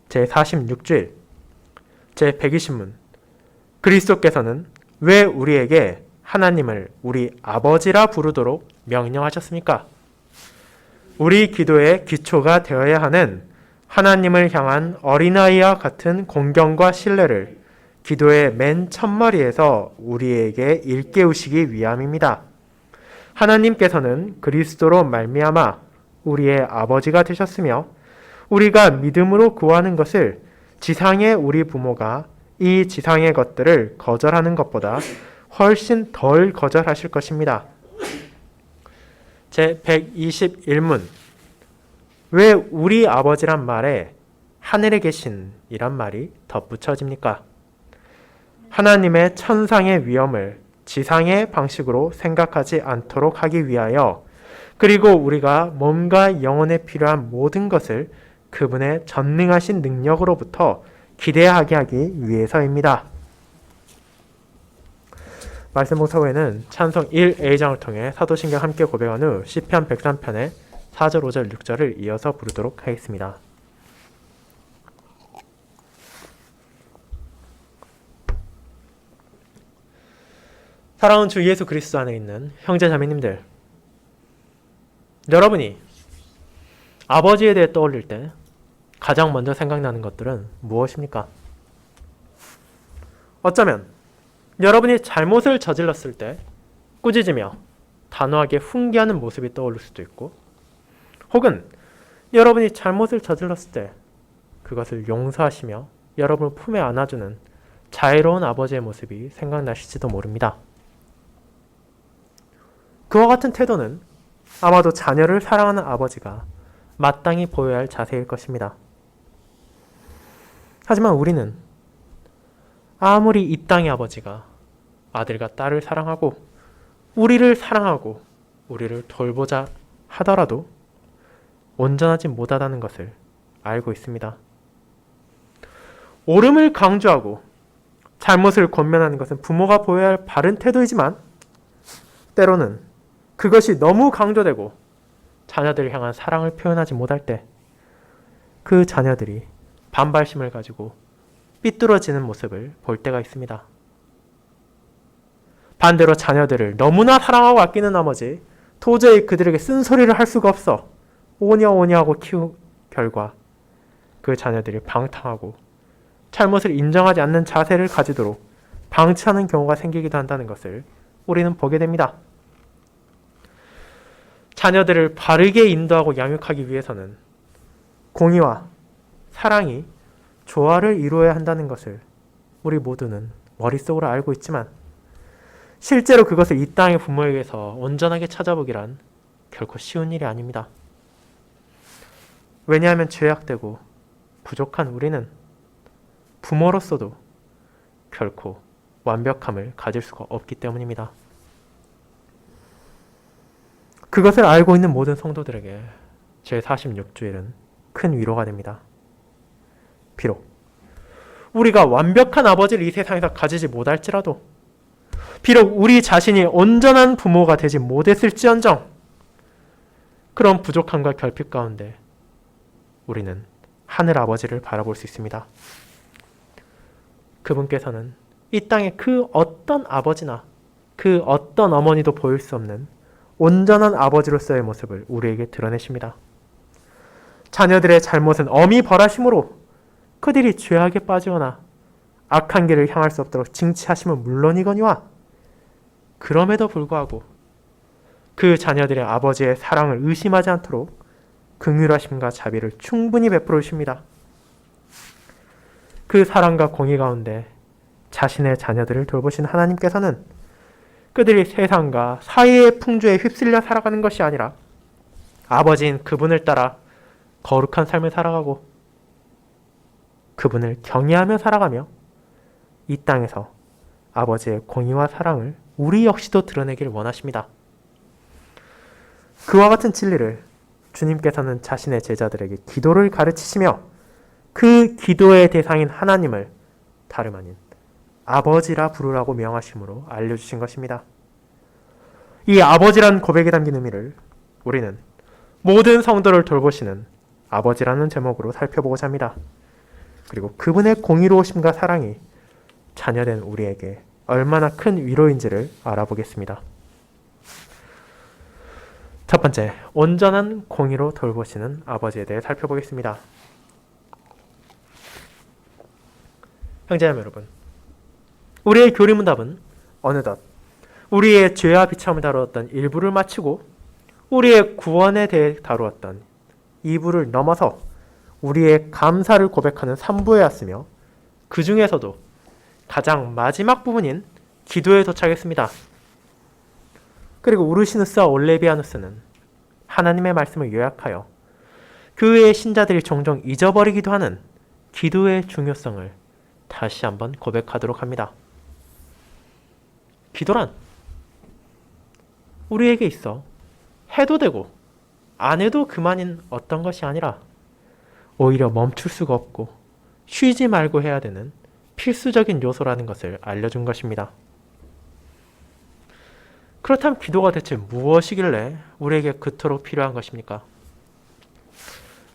제46주일 제120문 그리스도께서는 왜 우리에게 하나님을 우리 아버지라 부르도록 명령하셨습니까? 우리 기도의 기초가 되어야 하는 하나님을 향한 어린아이와 같은 공경과 신뢰를 기도의 맨 첫머리에서 우리에게 일깨우시기 위함입니다. 하나님께서는 그리스도로 말미암아 우리의 아버지가 되셨으며 우리가 믿음으로 구하는 것을 지상의 우리 부모가 이 지상의 것들을 거절하는 것보다 훨씬 덜 거절하실 것입니다. 제121문 왜 우리 아버지란 말에 하늘에 계신 이란 말이 덧붙여집니까? 하나님의 천상의 위엄을 지상의 방식으로 생각하지 않도록 하기 위하여 그리고 우리가 몸과 영혼에 필요한 모든 것을 그분의 전능하신 능력으로부터 기대하게 하기 위해서입니다. 말씀 봉사 후에는 찬송 1A장을 통해 사도신경 함께 고백한 후 시편 103편의 4절, 5절, 6절을 이어서 부르도록 하겠습니다. 사랑하는 주 예수 그리스도 안에 있는 형제 자매님들, 여러분이 아버지에 대해 떠올릴 때 가장 먼저 생각나는 것들은 무엇입니까? 어쩌면 여러분이 잘못을 저질렀을 때 꾸짖으며 단호하게 훈계하는 모습이 떠오를 수도 있고, 혹은 여러분이 잘못을 저질렀을 때 그것을 용서하시며 여러분을 품에 안아주는 자애로운 아버지의 모습이 생각나실지도 모릅니다. 그와 같은 태도는 아마도 자녀를 사랑하는 아버지가 마땅히 보여야 할 자세일 것입니다. 하지만 우리는 아무리 이 땅의 아버지가 아들과 딸을 사랑하고 우리를 사랑하고 우리를 돌보자 하더라도 온전하지 못하다는 것을 알고 있습니다. 옳음을 강조하고 잘못을 권면하는 것은 부모가 보여야 할 바른 태도이지만 때로는 그것이 너무 강조되고 자녀들을 향한 사랑을 표현하지 못할 때 그 자녀들이 반발심을 가지고 삐뚤어지는 모습을 볼 때가 있습니다. 반대로 자녀들을 너무나 사랑하고 아끼는 나머지 도저히 그들에게 쓴소리를 할 수가 없어 오냐오냐 하고 키운 결과 그 자녀들이 방탕하고 잘못을 인정하지 않는 자세를 가지도록 방치하는 경우가 생기기도 한다는 것을 우리는 보게 됩니다. 자녀들을 바르게 인도하고 양육하기 위해서는 공의와 사랑이 조화를 이루어야 한다는 것을 우리 모두는 머릿속으로 알고 있지만 실제로 그것을 이 땅의 부모에게서 온전하게 찾아보기란 결코 쉬운 일이 아닙니다. 왜냐하면 죄악되고 부족한 우리는 부모로서도 결코 완벽함을 가질 수가 없기 때문입니다. 그것을 알고 있는 모든 성도들에게 제46주일은 큰 위로가 됩니다. 비록 우리가 완벽한 아버지를 이 세상에서 가지지 못할지라도, 비록 우리 자신이 온전한 부모가 되지 못했을지언정 그런 부족함과 결핍 가운데 우리는 하늘 아버지를 바라볼 수 있습니다. 그분께서는 이 땅에 그 어떤 아버지나 그 어떤 어머니도 보일 수 없는 온전한 아버지로서의 모습을 우리에게 드러내십니다. 자녀들의 잘못은 엄히 벌하심으로 그들이 죄악에 빠지거나 악한 길을 향할 수 없도록 징치하심은 물론이거니와 그럼에도 불구하고 그 자녀들의 아버지의 사랑을 의심하지 않도록 긍휼하심과 자비를 충분히 베풀어 주십니다. 그 사랑과 공의 가운데 자신의 자녀들을 돌보신 하나님께서는 그들이 세상과 사회의 풍조에 휩쓸려 살아가는 것이 아니라 아버지인 그분을 따라 거룩한 삶을 살아가고 그분을 경외하며 살아가며 이 땅에서 아버지의 공의와 사랑을 우리 역시도 드러내길 원하십니다. 그와 같은 진리를 주님께서는 자신의 제자들에게 기도를 가르치시며 그 기도의 대상인 하나님을 다름 아닌 아버지라 부르라고 명하심으로 알려주신 것입니다. 이 아버지란 고백에 담긴 의미를 우리는 모든 성도를 돌보시는 아버지라는 제목으로 살펴보고자 합니다. 그리고 그분의 공의로우심과 사랑이 자녀된 우리에게 얼마나 큰 위로인지를 알아보겠습니다. 첫 번째, 온전한 공의로 돌보시는 아버지에 대해 살펴보겠습니다. 형제자매 여러분, 우리의 교리문답은 어느덧 우리의 죄와 비참을 다루었던 1부를 마치고 우리의 구원에 대해 다루었던 2부를 넘어서 우리의 감사를 고백하는 3부에 왔으며 그 중에서도 가장 마지막 부분인 기도에 도착했습니다. 그리고 우르시누스와 올레비아누스는 하나님의 말씀을 요약하여 그 외의 신자들이 종종 잊어버리기도 하는 기도의 중요성을 다시 한번 고백하도록 합니다. 기도란 우리에게 있어 해도 되고 안 해도 그만인 어떤 것이 아니라 오히려 멈출 수가 없고 쉬지 말고 해야 되는 필수적인 요소라는 것을 알려준 것입니다. 그렇다면 기도가 대체 무엇이길래 우리에게 그토록 필요한 것입니까?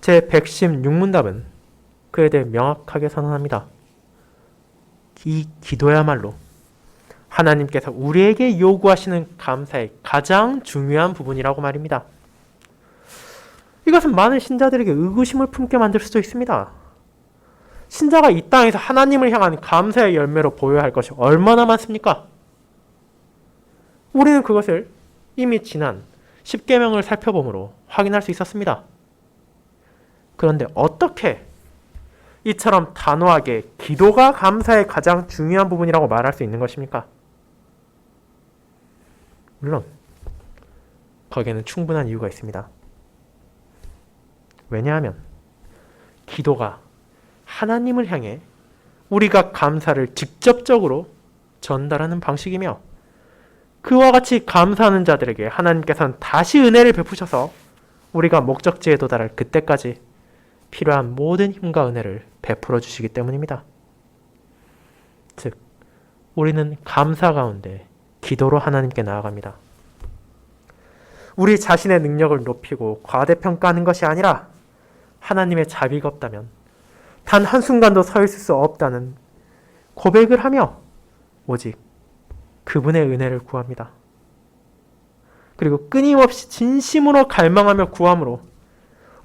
제 116문답은 그에 대해 명확하게 선언합니다. 이 기도야말로 하나님께서 우리에게 요구하시는 감사의 가장 중요한 부분이라고 말입니다. 이것은 많은 신자들에게 의구심을 품게 만들 수도 있습니다. 신자가 이 땅에서 하나님을 향한 감사의 열매로 보여야 할 것이 얼마나 많습니까? 우리는 그것을 이미 지난 10계명을 살펴보므로 확인할 수 있었습니다. 그런데 어떻게 이처럼 단호하게 기도가 감사의 가장 중요한 부분이라고 말할 수 있는 것입니까? 물론 거기에는 충분한 이유가 있습니다. 왜냐하면 기도가 하나님을 향해 우리가 감사를 직접적으로 전달하는 방식이며 그와 같이 감사하는 자들에게 하나님께서는 다시 은혜를 베푸셔서 우리가 목적지에 도달할 그때까지 필요한 모든 힘과 은혜를 베풀어 주시기 때문입니다. 즉, 우리는 감사 가운데 기도로 하나님께 나아갑니다. 우리 자신의 능력을 높이고 과대평가하는 것이 아니라 하나님의 자비가 없다면 단 한순간도 서 있을 수 없다는 고백을 하며 오직 그분의 은혜를 구합니다. 그리고 끊임없이 진심으로 갈망하며 구함으로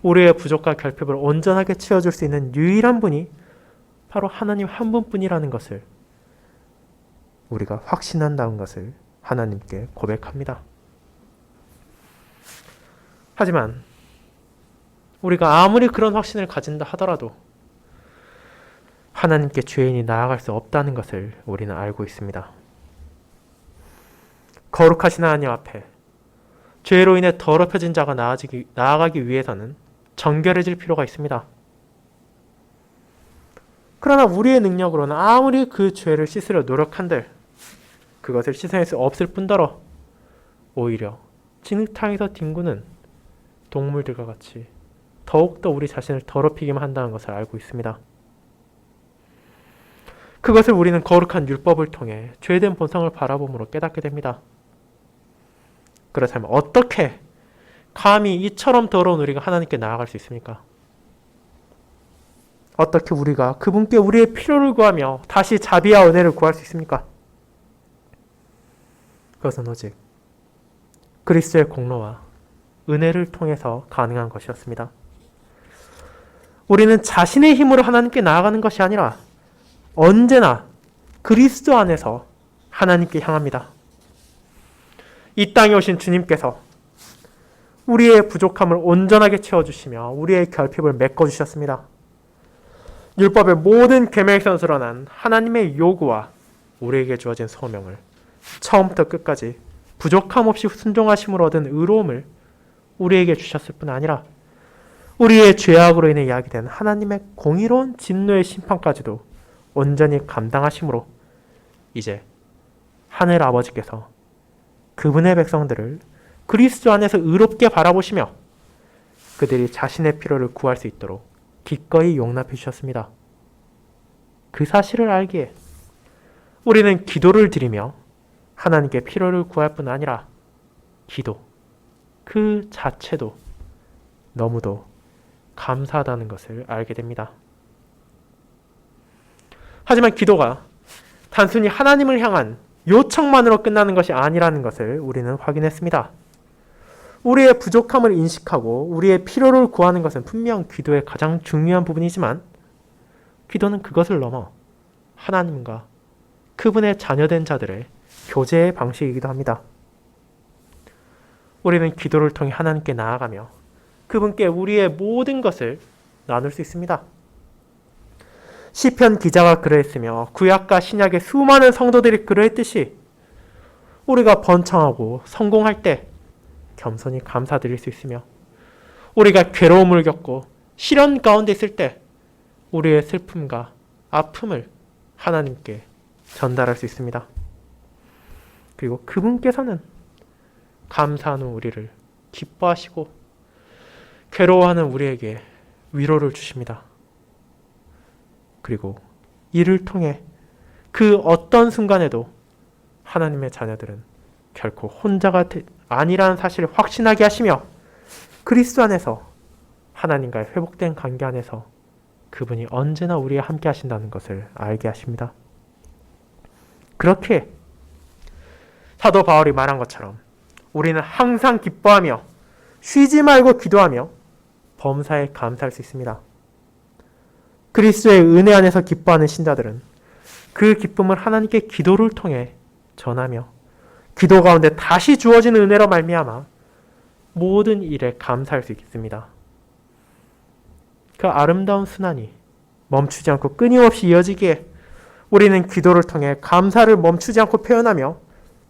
우리의 부족과 결핍을 온전하게 채워줄 수 있는 유일한 분이 바로 하나님 한 분뿐이라는 것을 우리가 확신한다는 것을 하나님께 고백합니다. 하지만 우리가 아무리 그런 확신을 가진다 하더라도 하나님께 죄인이 나아갈 수 없다는 것을 우리는 알고 있습니다. 거룩하신 하나님 앞에 죄로 인해 더럽혀진 자가 나아가기 위해서는 정결해질 필요가 있습니다. 그러나 우리의 능력으로는 아무리 그 죄를 씻으려 노력한들 그것을 씻어낼 수 없을 뿐더러 오히려 진흙탕에서 뒹구는 동물들과 같이 더욱더 우리 자신을 더럽히기만 한다는 것을 알고 있습니다. 그것을 우리는 거룩한 율법을 통해 죄된 본성을 바라봄으로 깨닫게 됩니다. 그렇다면 어떻게 감히 이처럼 더러운 우리가 하나님께 나아갈 수 있습니까? 어떻게 우리가 그분께 우리의 필요를 구하며 다시 자비와 은혜를 구할 수 있습니까? 그것은 오직 그리스도의 공로와 은혜를 통해서 가능한 것이었습니다. 우리는 자신의 힘으로 하나님께 나아가는 것이 아니라 언제나 그리스도 안에서 하나님께 향합니다. 이 땅에 오신 주님께서 우리의 부족함을 온전하게 채워주시며 우리의 결핍을 메꿔주셨습니다. 율법의 모든 계명에서 드러난 하나님의 요구와 우리에게 주어진 소명을 처음부터 끝까지 부족함 없이 순종하심으로 얻은 의로움을 우리에게 주셨을 뿐 아니라 우리의 죄악으로 인해 야기된 하나님의 공의로운 진노의 심판까지도 온전히 감당하심으로 이제 하늘 아버지께서 그분의 백성들을 그리스도 안에서 의롭게 바라보시며 그들이 자신의 필요를 구할 수 있도록 기꺼이 용납해 주셨습니다. 그 사실을 알기에 우리는 기도를 드리며 하나님께 필요를 구할 뿐 아니라 기도 그 자체도 너무도 감사하다는 것을 알게 됩니다. 하지만 기도가 단순히 하나님을 향한 요청만으로 끝나는 것이 아니라는 것을 우리는 확인했습니다. 우리의 부족함을 인식하고 우리의 필요를 구하는 것은 분명 기도의 가장 중요한 부분이지만 기도는 그것을 넘어 하나님과 그분의 자녀된 자들의 교제의 방식이기도 합니다. 우리는 기도를 통해 하나님께 나아가며 그분께 우리의 모든 것을 나눌 수 있습니다. 시편 기자가 그러했으며 구약과 신약의 수많은 성도들이 그러했듯이 우리가 번창하고 성공할 때 겸손히 감사드릴 수 있으며 우리가 괴로움을 겪고 시련 가운데 있을 때 우리의 슬픔과 아픔을 하나님께 전달할 수 있습니다. 그리고 그분께서는 감사하는 우리를 기뻐하시고 괴로워하는 우리에게 위로를 주십니다. 그리고 이를 통해 그 어떤 순간에도 하나님의 자녀들은 결코 혼자가 아니라는 사실을 확신하게 하시며 그리스도 안에서 하나님과의 회복된 관계 안에서 그분이 언제나 우리와 함께 하신다는 것을 알게 하십니다. 그렇게 사도 바울이 말한 것처럼 우리는 항상 기뻐하며 쉬지 말고 기도하며 범사에 감사할 수 있습니다. 그리스도의 은혜 안에서 기뻐하는 신자들은 그 기쁨을 하나님께 기도를 통해 전하며 기도 가운데 다시 주어지는 은혜로 말미암아 모든 일에 감사할 수 있습니다. 그 아름다운 순환이 멈추지 않고 끊임없이 이어지기에 우리는 기도를 통해 감사를 멈추지 않고 표현하며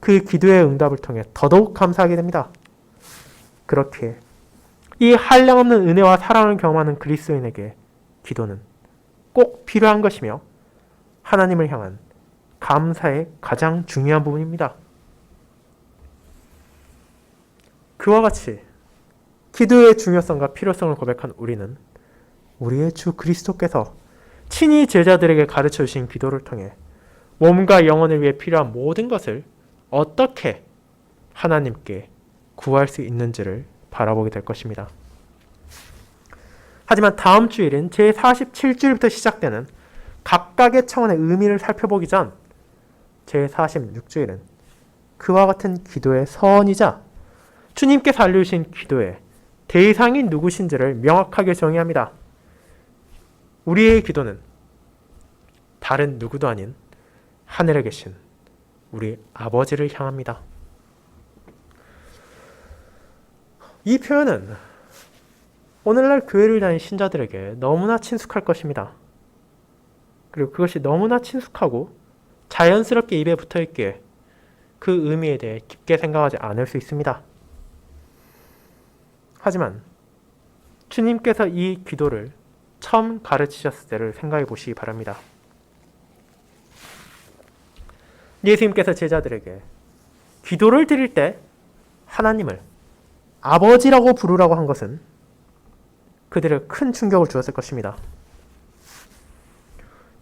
그 기도의 응답을 통해 더더욱 감사하게 됩니다. 그렇게 이 한량없는 은혜와 사랑을 경험하는 그리스도인에게 기도는 꼭 필요한 것이며 하나님을 향한 감사의 가장 중요한 부분입니다. 그와 같이 기도의 중요성과 필요성을 고백한 우리는 우리의 주 그리스도께서 친히 제자들에게 가르쳐 주신 기도를 통해 몸과 영혼을 위해 필요한 모든 것을 어떻게 하나님께 구할 수 있는지를 바라보게 될 것입니다. 하지만 다음 주일인 제47주일부터 시작되는 각각의 차원의 의미를 살펴보기 전 제46주일은 그와 같은 기도의 서원이자 주님께서 알려주신 기도의 대상이 누구신지를 명확하게 정의합니다. 우리의 기도는 다른 누구도 아닌 하늘에 계신 우리 아버지를 향합니다. 이 표현은 오늘날 교회를 다니는 신자들에게 너무나 친숙할 것입니다. 그리고 그것이 너무나 친숙하고 자연스럽게 입에 붙어있기에 그 의미에 대해 깊게 생각하지 않을 수 있습니다. 하지만 주님께서 이 기도를 처음 가르치셨을 때를 생각해 보시기 바랍니다. 예수님께서 제자들에게 기도를 드릴 때 하나님을 아버지라고 부르라고 한 것은 그들에게 큰 충격을 주었을 것입니다.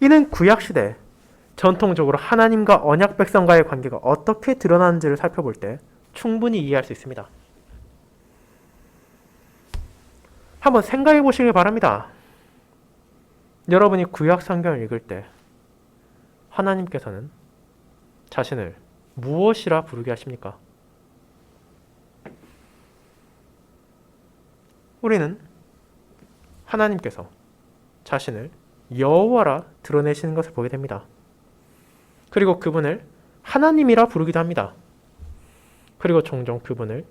이는 구약시대 전통적으로 하나님과 언약 백성과의 관계가 어떻게 드러나는지를 살펴볼 때 충분히 이해할 수 있습니다. 한번 생각해 보시길 바랍니다. 여러분이 구약 성경을 읽을 때 하나님께서는 자신을 무엇이라 부르게 하십니까? 우리는 하나님께서 자신을 여호와라 드러내시는 것을 보게 됩니다. 그리고 그분을 하나님이라 부르기도 합니다. 그리고 종종 그분을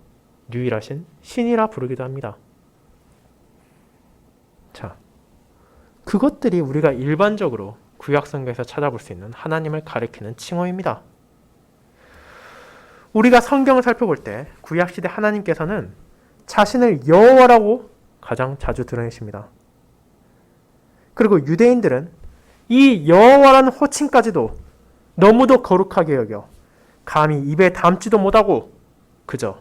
유일하신 신이라 부르기도 합니다. 자, 그것들이 우리가 일반적으로 구약성경에서 찾아볼 수 있는 하나님을 가리키는 칭호입니다. 우리가 성경을 살펴볼 때 구약시대 하나님께서는 자신을 여호와라고 가장 자주 드러내십니다. 그리고 유대인들은 이 여호와라는 호칭까지도 너무도 거룩하게 여겨 감히 입에 담지도 못하고 그저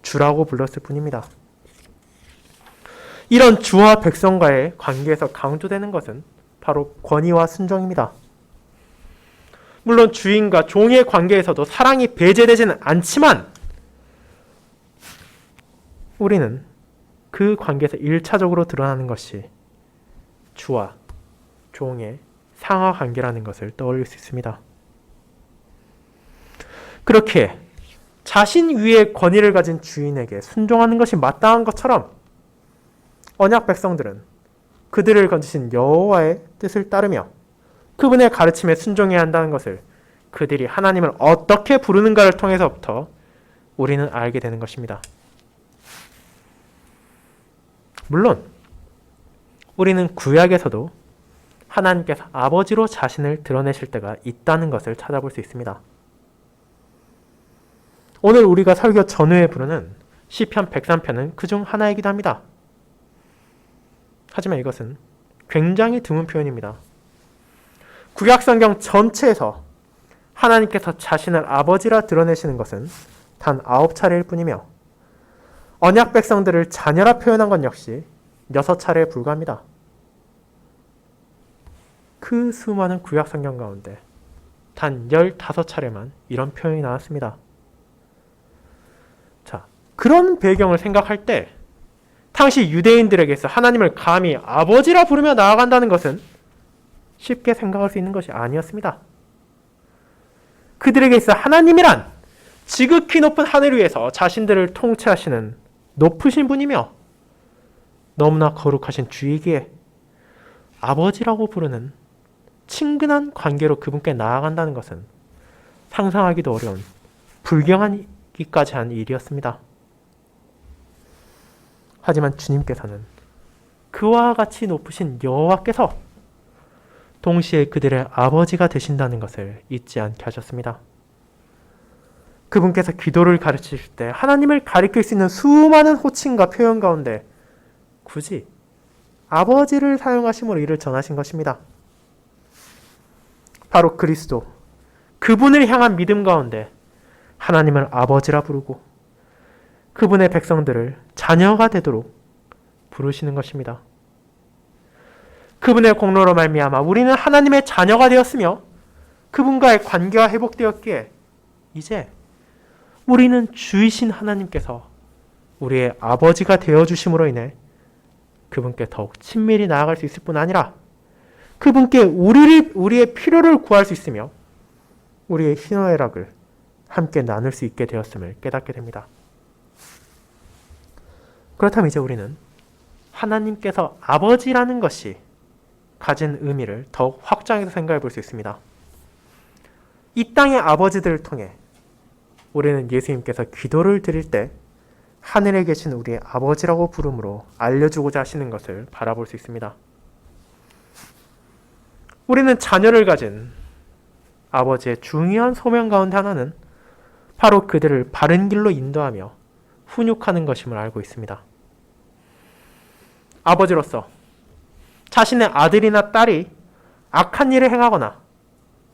주라고 불렀을 뿐입니다. 이런 주와 백성과의 관계에서 강조되는 것은 바로 권위와 순종입니다. 물론 주인과 종의 관계에서도 사랑이 배제되지는 않지만 우리는 그 관계에서 1차적으로 드러나는 것이 주와 종의 상하 관계라는 것을 떠올릴 수 있습니다. 그렇게 자신 위에 권위를 가진 주인에게 순종하는 것이 마땅한 것처럼 언약 백성들은 그들을 건지신 여호와의 뜻을 따르며 그분의 가르침에 순종해야 한다는 것을 그들이 하나님을 어떻게 부르는가를 통해서부터 우리는 알게 되는 것입니다. 물론 우리는 구약에서도 하나님께서 아버지로 자신을 드러내실 때가 있다는 것을 찾아볼 수 있습니다. 오늘 우리가 설교 전후에 부르는 시편 103편은 그중 하나이기도 합니다. 하지만 이것은 굉장히 드문 표현입니다. 구약성경 전체에서 하나님께서 자신을 아버지라 드러내시는 것은 단 9차례일 뿐이며 언약 백성들을 자녀라 표현한 것 역시 6차례에 불과합니다. 그 수많은 구약성경 가운데 단 15차례만 이런 표현이 나왔습니다. 자, 그런 배경을 생각할 때 당시 유대인들에게서 하나님을 감히 아버지라 부르며 나아간다는 것은 쉽게 생각할 수 있는 것이 아니었습니다. 그들에게 있어 하나님이란 지극히 높은 하늘 위에서 자신들을 통치하시는 높으신 분이며 너무나 거룩하신 주이기에 아버지라고 부르는 친근한 관계로 그분께 나아간다는 것은 상상하기도 어려운 불경하기까지 한 일이었습니다. 하지만 주님께서는 그와 같이 높으신 여호와께서 동시에 그들의 아버지가 되신다는 것을 잊지 않게 하셨습니다. 그분께서 기도를 가르치실 때 하나님을 가리킬 수 있는 수많은 호칭과 표현 가운데 굳이 아버지를 사용하심으로 이를 전하신 것입니다. 바로 그리스도, 그분을 향한 믿음 가운데 하나님을 아버지라 부르고 그분의 백성들을 자녀가 되도록 부르시는 것입니다. 그분의 공로로 말미암아 우리는 하나님의 자녀가 되었으며 그분과의 관계가 회복되었기에 이제 우리는 주이신 하나님께서 우리의 아버지가 되어주심으로 인해 그분께 더욱 친밀히 나아갈 수 있을 뿐 아니라 그분께 우리의 필요를 구할 수 있으며 우리의 희노애락을 함께 나눌 수 있게 되었음을 깨닫게 됩니다. 그렇다면 이제 우리는 하나님께서 아버지라는 것이 가진 의미를 더욱 확장해서 생각해 볼 수 있습니다. 이 땅의 아버지들을 통해 우리는 예수님께서 기도를 드릴 때 하늘에 계신 우리의 아버지라고 부름으로 알려주고자 하시는 것을 바라볼 수 있습니다. 우리는 자녀를 가진 아버지의 중요한 소명 가운데 하나는 바로 그들을 바른 길로 인도하며 훈육하는 것임을 알고 있습니다. 아버지로서 자신의 아들이나 딸이 악한 일을 행하거나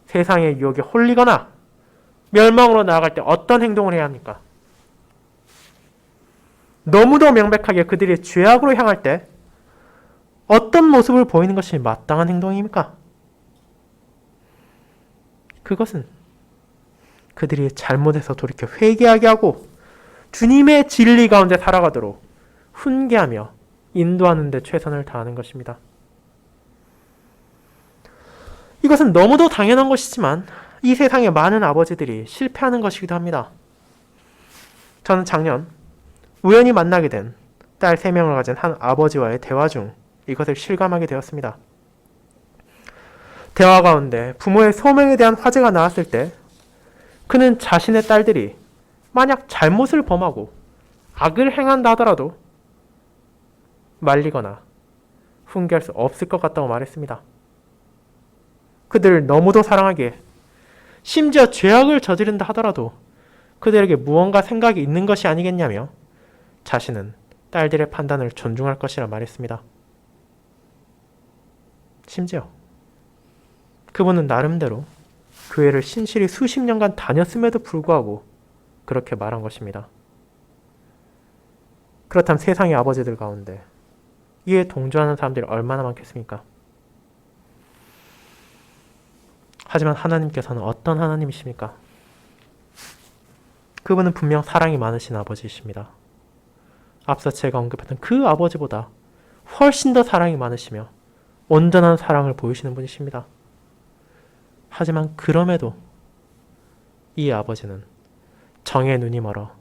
세상의 유혹에 홀리거나 멸망으로 나아갈 때 어떤 행동을 해야 합니까? 너무도 명백하게 그들이 죄악으로 향할 때 어떤 모습을 보이는 것이 마땅한 행동입니까? 그것은 그들이 잘못해서 돌이켜 회개하게 하고 주님의 진리 가운데 살아가도록 훈계하며 인도하는 데 최선을 다하는 것입니다. 이것은 너무도 당연한 것이지만 이 세상의 많은 아버지들이 실패하는 것이기도 합니다. 저는 작년 우연히 만나게 된 딸 3명을 가진 한 아버지와의 대화 중 이것을 실감하게 되었습니다. 대화 가운데 부모의 소명에 대한 화제가 나왔을 때 그는 자신의 딸들이 만약 잘못을 범하고 악을 행한다 하더라도 말리거나 훈계할 수 없을 것 같다고 말했습니다. 그들을 너무도 사랑하기에 심지어 죄악을 저지른다 하더라도 그들에게 무언가 생각이 있는 것이 아니겠냐며 자신은 딸들의 판단을 존중할 것이라 말했습니다. 심지어 그분은 나름대로 교회를 신실히 수십 년간 다녔음에도 불구하고 그렇게 말한 것입니다. 그렇다면 세상의 아버지들 가운데 이에 동조하는 사람들이 얼마나 많겠습니까? 하지만 하나님께서는 어떤 하나님이십니까? 그분은 분명 사랑이 많으신 아버지이십니다. 앞서 제가 언급했던 그 아버지보다 훨씬 더 사랑이 많으시며 온전한 사랑을 보이시는 분이십니다. 하지만 그럼에도 이 아버지는 정의 눈이 멀어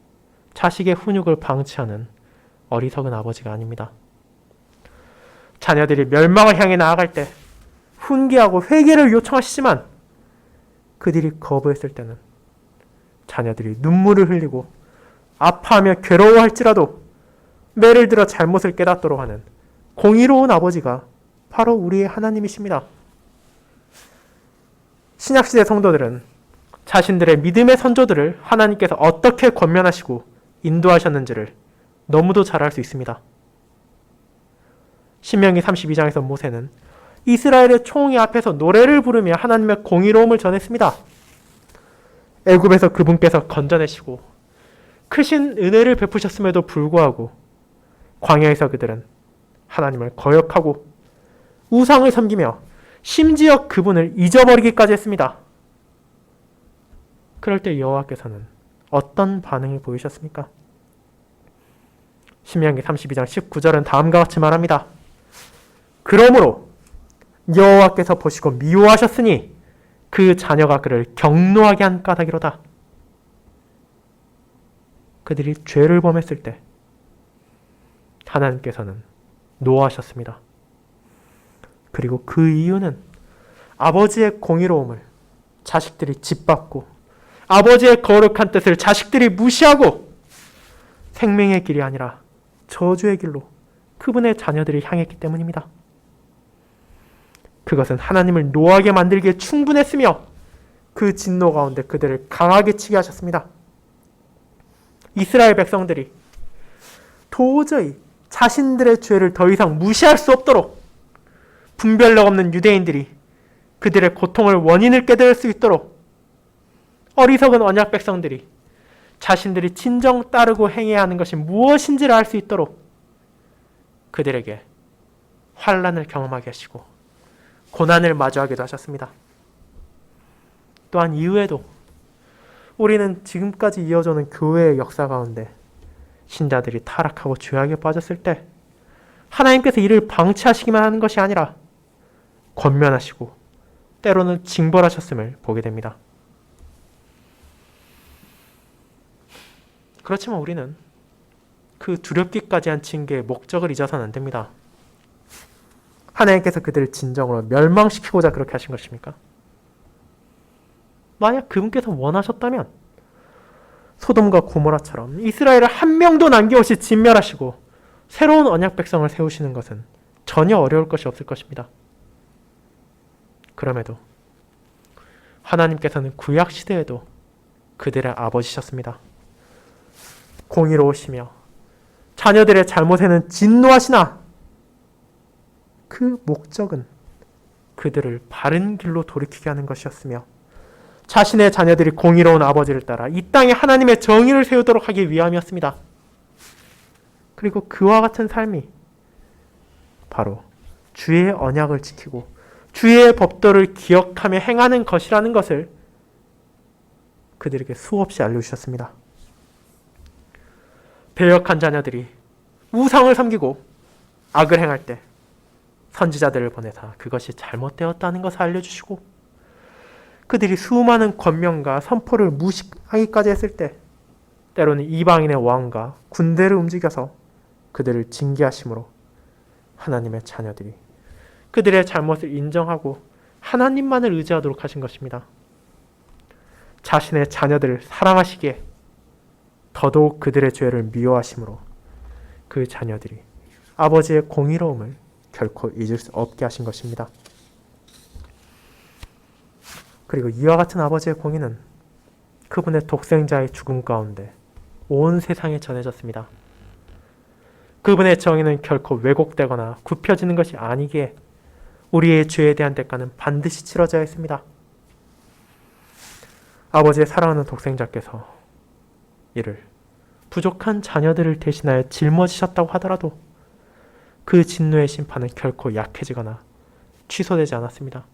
자식의 훈육을 방치하는 어리석은 아버지가 아닙니다. 자녀들이 멸망을 향해 나아갈 때 훈계하고 회개를 요청하시지만 그들이 거부했을 때는 자녀들이 눈물을 흘리고 아파하며 괴로워할지라도 매를 들어 잘못을 깨닫도록 하는 공의로운 아버지가 바로 우리의 하나님이십니다. 신약시대 성도들은 자신들의 믿음의 선조들을 하나님께서 어떻게 권면하시고 인도하셨는지를 너무도 잘 알 수 있습니다. 신명기 32장에서 모세는 이스라엘의 총회 앞에서 노래를 부르며 하나님의 공의로움을 전했습니다. 애굽에서 그분께서 건져내시고 크신 은혜를 베푸셨음에도 불구하고 광야에서 그들은 하나님을 거역하고 우상을 섬기며 심지어 그분을 잊어버리기까지 했습니다. 그럴 때 여호와께서는 어떤 반응을 보이셨습니까? 신명기 32장 19절은 다음과 같이 말합니다. 그러므로 여호와께서 보시고 미워하셨으니 그 자녀가 그를 경노하게 한 까닭이로다. 그들이 죄를 범했을 때 하나님께서는 노하셨습니다. 그리고 그 이유는 아버지의 공의로움을 자식들이 짓밟고 아버지의 거룩한 뜻을 자식들이 무시하고 생명의 길이 아니라 저주의 길로 그분의 자녀들이 향했기 때문입니다. 그것은 하나님을 노하게 만들기에 충분했으며 그 진노 가운데 그들을 강하게 치게 하셨습니다. 이스라엘 백성들이 도저히 자신들의 죄를 더 이상 무시할 수 없도록 분별력 없는 유대인들이 그들의 고통을 원인을 깨달을 수 있도록 어리석은 언약 백성들이 자신들이 진정 따르고 행해야 하는 것이 무엇인지를 알 수 있도록 그들에게 환난을 경험하게 하시고 고난을 마주하기도 하셨습니다. 또한 이후에도 우리는 지금까지 이어져오는 교회의 역사 가운데 신자들이 타락하고 죄악에 빠졌을 때 하나님께서 이를 방치하시기만 하는 것이 아니라 권면하시고 때로는 징벌하셨음을 보게 됩니다. 그렇지만 우리는 그 두렵기까지 한 징계의 목적을 잊어서는 안 됩니다. 하나님께서 그들을 진정으로 멸망시키고자 그렇게 하신 것입니까? 만약 그분께서 원하셨다면 소돔과 고모라처럼 이스라엘을 한 명도 남김없이 진멸하시고 새로운 언약 백성을 세우시는 것은 전혀 어려울 것이 없을 것입니다. 그럼에도 하나님께서는 구약 시대에도 그들의 아버지셨습니다. 공의로우시며 자녀들의 잘못에는 진노하시나 그 목적은 그들을 바른 길로 돌이키게 하는 것이었으며 자신의 자녀들이 공의로운 아버지를 따라 이 땅에 하나님의 정의를 세우도록 하기 위함이었습니다. 그리고 그와 같은 삶이 바로 주의 언약을 지키고 주의 법도를 기억하며 행하는 것이라는 것을 그들에게 수없이 알려주셨습니다. 배역한 자녀들이 우상을 섬기고 악을 행할 때 선지자들을 보내사 그것이 잘못되었다는 것을 알려주시고 그들이 수많은 권면과 선포를 무시하기까지 했을 때 때로는 이방인의 왕과 군대를 움직여서 그들을 징계하심으로 하나님의 자녀들이 그들의 잘못을 인정하고 하나님만을 의지하도록 하신 것입니다. 자신의 자녀들을 사랑하시기에 더더욱 그들의 죄를 미워하심으로 그 자녀들이 아버지의 공의로움을 결코 잊을 수 없게 하신 것입니다. 그리고 이와 같은 아버지의 공의는 그분의 독생자의 죽음 가운데 온 세상에 전해졌습니다. 그분의 정의는 결코 왜곡되거나 굽혀지는 것이 아니기에 우리의 죄에 대한 대가는 반드시 치러져야 했습니다. 아버지의 사랑하는 독생자께서 이를 부족한 자녀들을 대신하여 짊어지셨다고 하더라도 그 진노의 심판은 결코 약해지거나 취소되지 않았습니다.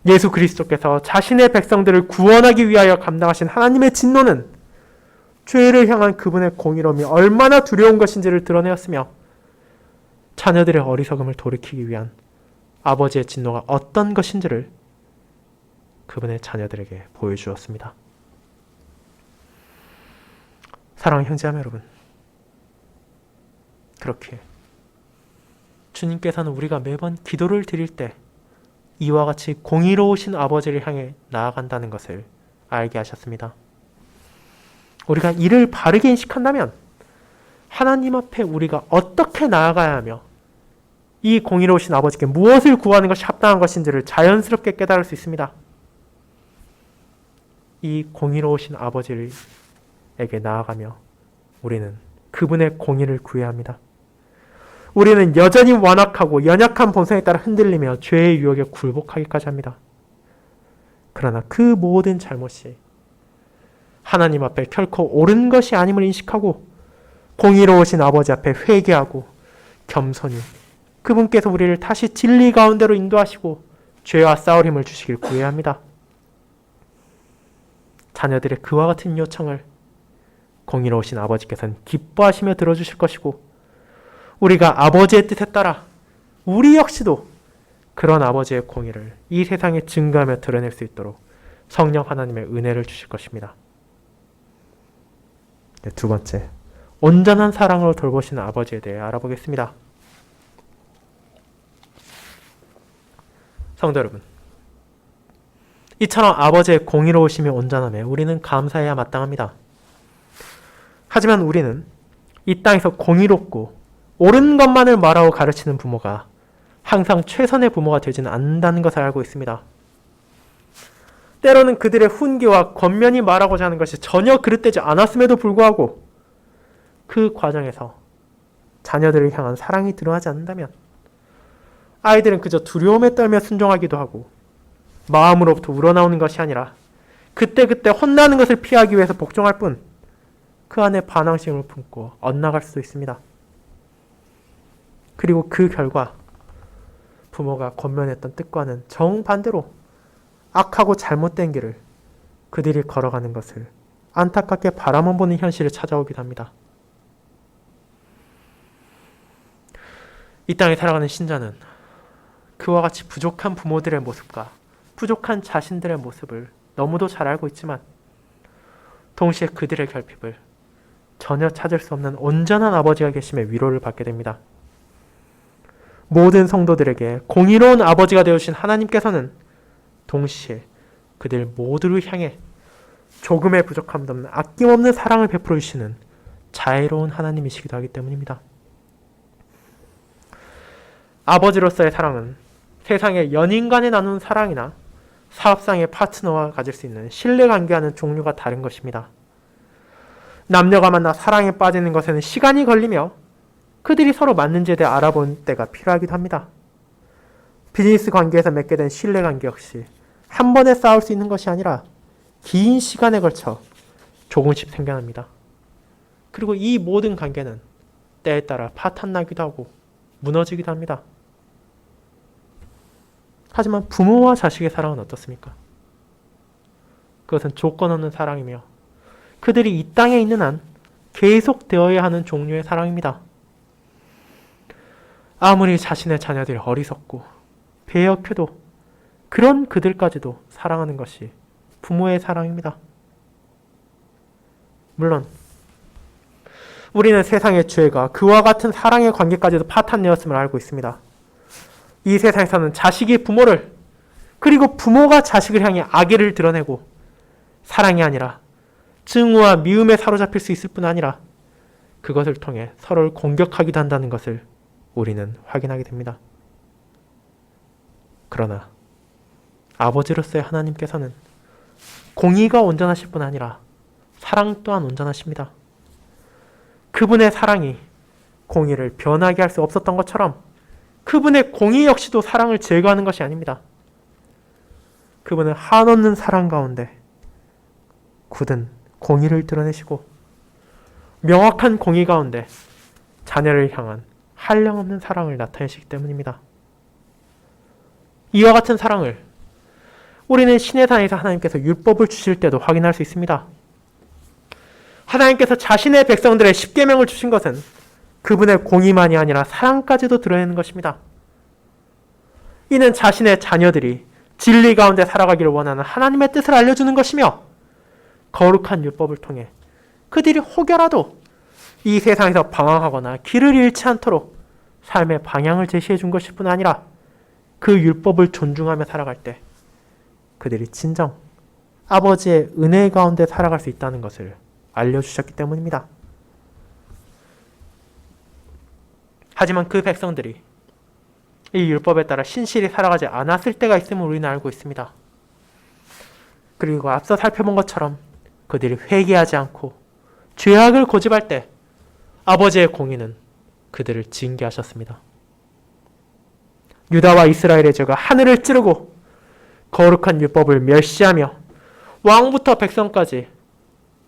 예수 그리스도께서 자신의 백성들을 구원하기 위하여 감당하신 하나님의 진노는 죄를 향한 그분의 공의로움이 얼마나 두려운 것인지를 드러내었으며 자녀들의 어리석음을 돌이키기 위한 아버지의 진노가 어떤 것인지를 그분의 자녀들에게 보여주었습니다. 사랑하는 형제자매 여러분, 그렇게 주님께서는 우리가 매번 기도를 드릴 때 이와 같이 공의로우신 아버지를 향해 나아간다는 것을 알게 하셨습니다. 우리가 이를 바르게 인식한다면 하나님 앞에 우리가 어떻게 나아가야 하며 이 공의로우신 아버지께 무엇을 구하는 것이 합당한 것인지를 자연스럽게 깨달을 수 있습니다. 이 공의로우신 아버지에게 나아가며 우리는 그분의 공의를 구해야 합니다. 우리는 여전히 완악하고 연약한 본성에 따라 흔들리며 죄의 유혹에 굴복하기까지 합니다. 그러나 그 모든 잘못이 하나님 앞에 결코 옳은 것이 아님을 인식하고 공의로우신 아버지 앞에 회개하고 겸손히 그분께서 우리를 다시 진리 가운데로 인도하시고 죄와 싸울 힘을 주시길 구해야 합니다. 자녀들의 그와 같은 요청을 공의로우신 아버지께서는 기뻐하시며 들어주실 것이고 우리가 아버지의 뜻에 따라 우리 역시도 그런 아버지의 공의를 이 세상에 증거하며 드러낼 수 있도록 성령 하나님의 은혜를 주실 것입니다. 네, 두 번째, 온전한 사랑으로 돌보시는 아버지에 대해 알아보겠습니다. 성도 여러분, 이처럼 아버지의 공의로우심이 온전함에 우리는 감사해야 마땅합니다. 하지만 우리는 이 땅에서 공의롭고 옳은 것만을 말하고 가르치는 부모가 항상 최선의 부모가 되지는 않는다는 것을 알고 있습니다. 때로는 그들의 훈계와 권면이 말하고자 하는 것이 전혀 그릇되지 않았음에도 불구하고 그 과정에서 자녀들을 향한 사랑이 드러나지 않는다면 아이들은 그저 두려움에 떨며 순종하기도 하고 마음으로부터 우러나오는 것이 아니라 그때그때 혼나는 것을 피하기 위해서 복종할 뿐 그 안에 반항심을 품고 엇나갈 수도 있습니다. 그리고 그 결과 부모가 권면했던 뜻과는 정반대로 악하고 잘못된 길을 그들이 걸어가는 것을 안타깝게 바라만 보는 현실을 찾아오기도 합니다. 이 땅에 살아가는 신자는 그와 같이 부족한 부모들의 모습과 부족한 자신들의 모습을 너무도 잘 알고 있지만 동시에 그들의 결핍을 전혀 찾을 수 없는 온전한 아버지가 계심에 위로를 받게 됩니다. 모든 성도들에게 공의로운 아버지가 되어주신 하나님께서는 동시에 그들 모두를 향해 조금의 부족함도 없는 아낌없는 사랑을 베풀어 주시는 자애로운 하나님이시기도 하기 때문입니다. 아버지로서의 사랑은 세상의 연인 간에 나누는 사랑이나 사업상의 파트너와 가질 수 있는 신뢰관계와는 종류가 다른 것입니다. 남녀가 만나 사랑에 빠지는 것에는 시간이 걸리며 그들이 서로 맞는지에 대해 알아보는 때가 필요하기도 합니다. 비즈니스 관계에서 맺게 된 신뢰관계 역시 한 번에 쌓을 수 있는 것이 아니라 긴 시간에 걸쳐 조금씩 생겨납니다. 그리고 이 모든 관계는 때에 따라 파탄나기도 하고 무너지기도 합니다. 하지만 부모와 자식의 사랑은 어떻습니까? 그것은 조건 없는 사랑이며 그들이 이 땅에 있는 한 계속되어야 하는 종류의 사랑입니다. 아무리 자신의 자녀들이 어리석고 배역해도 그런 그들까지도 사랑하는 것이 부모의 사랑입니다. 물론 우리는 세상의 죄가 그와 같은 사랑의 관계까지도 파탄내었음을 알고 있습니다. 이 세상에서는 자식이 부모를 그리고 부모가 자식을 향해 악의를 드러내고 사랑이 아니라 증오와 미움에 사로잡힐 수 있을 뿐 아니라 그것을 통해 서로를 공격하기도 한다는 것을 우리는 확인하게 됩니다. 그러나 아버지로서의 하나님께서는 공의가 온전하실 뿐 아니라 사랑 또한 온전하십니다. 그분의 사랑이 공의를 변하게 할 수 없었던 것처럼 그분의 공의 역시도 사랑을 제거하는 것이 아닙니다. 그분은 한없는 사랑 가운데 굳은 공의를 드러내시고 명확한 공의 가운데 자녀를 향한 한량없는 사랑을 나타내시기 때문입니다. 이와 같은 사랑을 우리는 시내산에서 하나님께서 율법을 주실 때도 확인할 수 있습니다. 하나님께서 자신의 백성들의 십계명을 주신 것은 그분의 공의만이 아니라 사랑까지도 드러내는 것입니다. 이는 자신의 자녀들이 진리 가운데 살아가기를 원하는 하나님의 뜻을 알려주는 것이며 거룩한 율법을 통해 그들이 혹여라도 이 세상에서 방황하거나 길을 잃지 않도록 삶의 방향을 제시해 준 것일 뿐 아니라 그 율법을 존중하며 살아갈 때 그들이 진정 아버지의 은혜 가운데 살아갈 수 있다는 것을 알려주셨기 때문입니다. 하지만 그 백성들이 이 율법에 따라 신실히 살아가지 않았을 때가 있음을 우리는 알고 있습니다. 그리고 앞서 살펴본 것처럼 그들이 회개하지 않고 죄악을 고집할 때 아버지의 공의는 그들을 징계하셨습니다. 유다와 이스라엘의 죄가 하늘을 찌르고 거룩한 율법을 멸시하며 왕부터 백성까지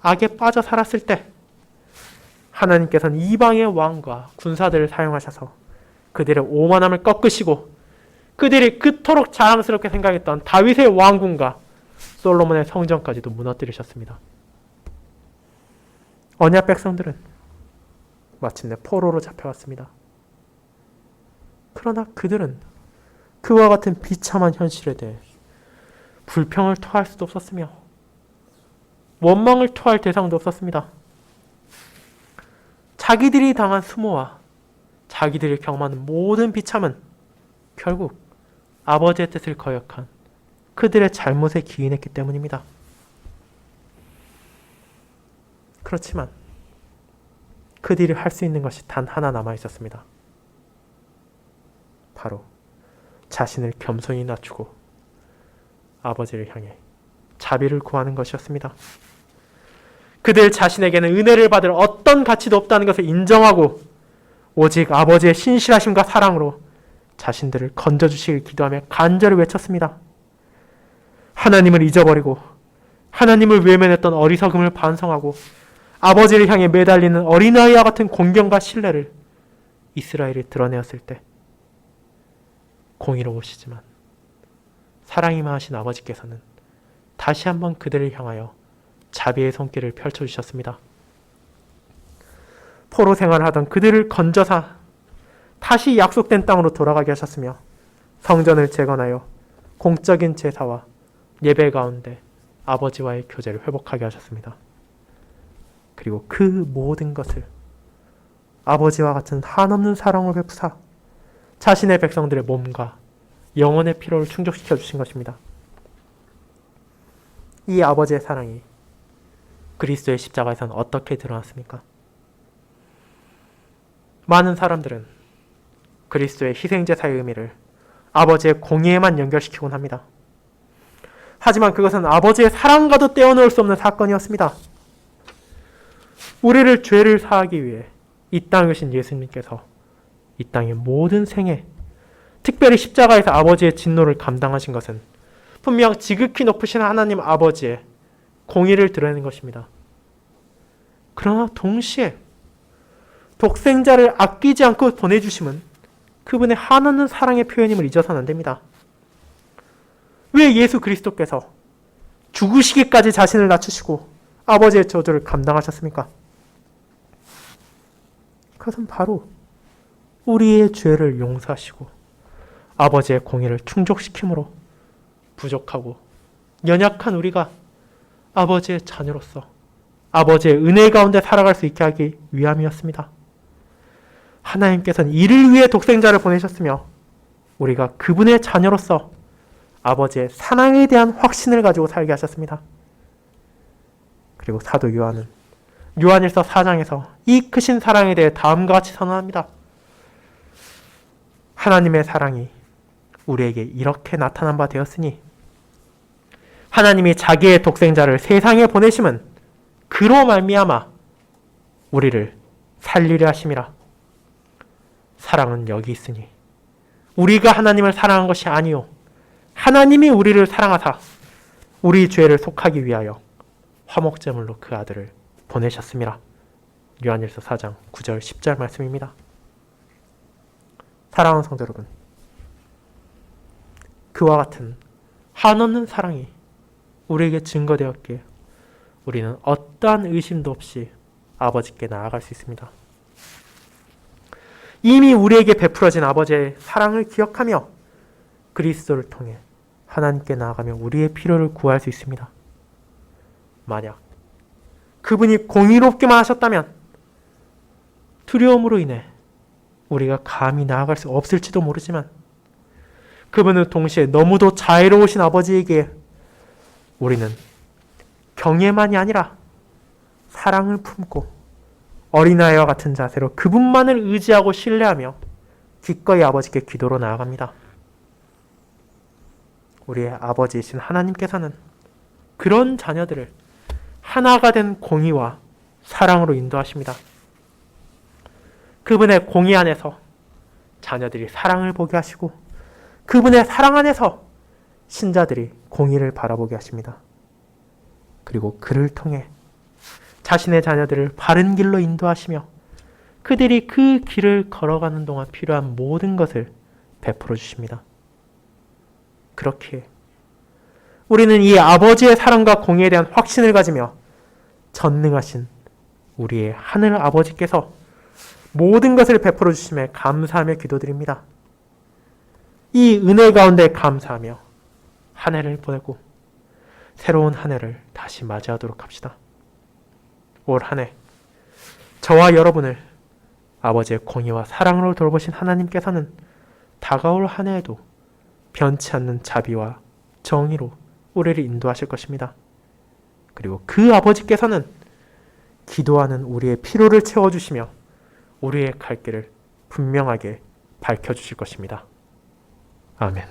악에 빠져 살았을 때 하나님께서는 이방의 왕과 군사들을 사용하셔서 그들의 오만함을 꺾으시고 그들이 그토록 자랑스럽게 생각했던 다윗의 왕궁과 솔로몬의 성전까지도 무너뜨리셨습니다. 언약 백성들은 마침내 포로로 잡혀왔습니다. 그러나 그들은 그와 같은 비참한 현실에 대해 불평을 토할 수도 없었으며 원망을 토할 대상도 없었습니다. 자기들이 당한 수모와 자기들이 경험하는 모든 비참은 결국 아버지의 뜻을 거역한 그들의 잘못에 기인했기 때문입니다. 그렇지만 그들이 할 수 있는 것이 단 하나 남아 있었습니다. 바로 자신을 겸손히 낮추고 아버지를 향해 자비를 구하는 것이었습니다. 그들 자신에게는 은혜를 받을 어떤 가치도 없다는 것을 인정하고 오직 아버지의 신실하심과 사랑으로 자신들을 건져주시길 기도하며 간절히 외쳤습니다. 하나님을 잊어버리고 하나님을 외면했던 어리석음을 반성하고 아버지를 향해 매달리는 어린아이와 같은 공경과 신뢰를 이스라엘이 드러내었을 때 공의로우시지만 사랑이 많으신 아버지께서는 다시 한번 그들을 향하여 자비의 손길을 펼쳐주셨습니다. 포로 생활을 하던 그들을 건져서 다시 약속된 땅으로 돌아가게 하셨으며 성전을 재건하여 공적인 제사와 예배 가운데 아버지와의 교제를 회복하게 하셨습니다. 그리고 그 모든 것을 아버지와 같은 한없는 사랑을 베푸사 자신의 백성들의 몸과 영혼의 피로를 충족시켜 주신 것입니다. 이 아버지의 사랑이 그리스도의 십자가에서는 어떻게 드러났습니까? 많은 사람들은 그리스도의 희생제사의 의미를 아버지의 공의에만 연결시키곤 합니다. 하지만 그것은 아버지의 사랑과도 떼어놓을 수 없는 사건이었습니다. 우리를 죄를 사하기 위해 이 땅에 오신 예수님께서 이 땅의 모든 생애, 특별히 십자가에서 아버지의 진노를 감당하신 것은 분명 지극히 높으신 하나님 아버지의 공의를 드러내는 것입니다. 그러나 동시에 독생자를 아끼지 않고 보내주심은 그분의 한없는 사랑의 표현임을 잊어서는 안 됩니다. 왜 예수 그리스도께서 죽으시기까지 자신을 낮추시고 아버지의 저주를 감당하셨습니까? 그것은 바로 우리의 죄를 용서하시고 아버지의 공의를 충족시킴으로 부족하고 연약한 우리가 아버지의 자녀로서 아버지의 은혜 가운데 살아갈 수 있게 하기 위함이었습니다. 하나님께서는 이를 위해 독생자를 보내셨으며 우리가 그분의 자녀로서 아버지의 사랑에 대한 확신을 가지고 살게 하셨습니다. 그리고 사도 요한은 요한일서 4장에서 이 크신 사랑에 대해 다음과 같이 선언합니다. 하나님의 사랑이 우리에게 이렇게 나타난 바 되었으니 하나님이 자기의 독생자를 세상에 보내심은 그로 말미암아 우리를 살리려 하심이라. 사랑은 여기 있으니 우리가 하나님을 사랑한 것이 아니요 하나님이 우리를 사랑하사 우리 죄를 속하기 위하여 화목제물로 그 아들을 보내셨습니다. 요한일서 4장 9절 10절 말씀입니다. 사랑하는 성도 여러분, 그와 같은 한없는 사랑이 우리에게 증거되었기에 우리는 어떠한 의심도 없이 아버지께 나아갈 수 있습니다. 이미 우리에게 베풀어진 아버지의 사랑을 기억하며 그리스도를 통해 하나님께 나아가며 우리의 필요를 구할 수 있습니다. 만약 그분이 공의롭게만 하셨다면 두려움으로 인해 우리가 감히 나아갈 수 없을지도 모르지만 그분은 동시에 너무도 자애로우신 아버지에게 우리는 경외만이 아니라 사랑을 품고 어린아이와 같은 자세로 그분만을 의지하고 신뢰하며 기꺼이 아버지께 기도로 나아갑니다. 우리의 아버지이신 하나님께서는 그런 자녀들을 하나가 된 공의와 사랑으로 인도하십니다. 그분의 공의 안에서 자녀들이 사랑을 보게 하시고 그분의 사랑 안에서 신자들이 공의를 바라보게 하십니다. 그리고 그를 통해 자신의 자녀들을 바른 길로 인도하시며 그들이 그 길을 걸어가는 동안 필요한 모든 것을 베풀어 주십니다. 그렇게 우리는 이 아버지의 사랑과 공의에 대한 확신을 가지며 전능하신 우리의 하늘 아버지께서 모든 것을 베풀어 주심에 감사하며 기도드립니다. 이 은혜 가운데 감사하며 한 해를 보내고 새로운 한 해를 다시 맞이하도록 합시다. 올 한 해 저와 여러분을 아버지의 공의와 사랑으로 돌보신 하나님께서는 다가올 한 해에도 변치 않는 자비와 정의로 우리를 인도하실 것입니다. 그리고 그 아버지께서는 기도하는 우리의 필요를 채워주시며 우리의 갈 길을 분명하게 밝혀주실 것입니다. 아멘.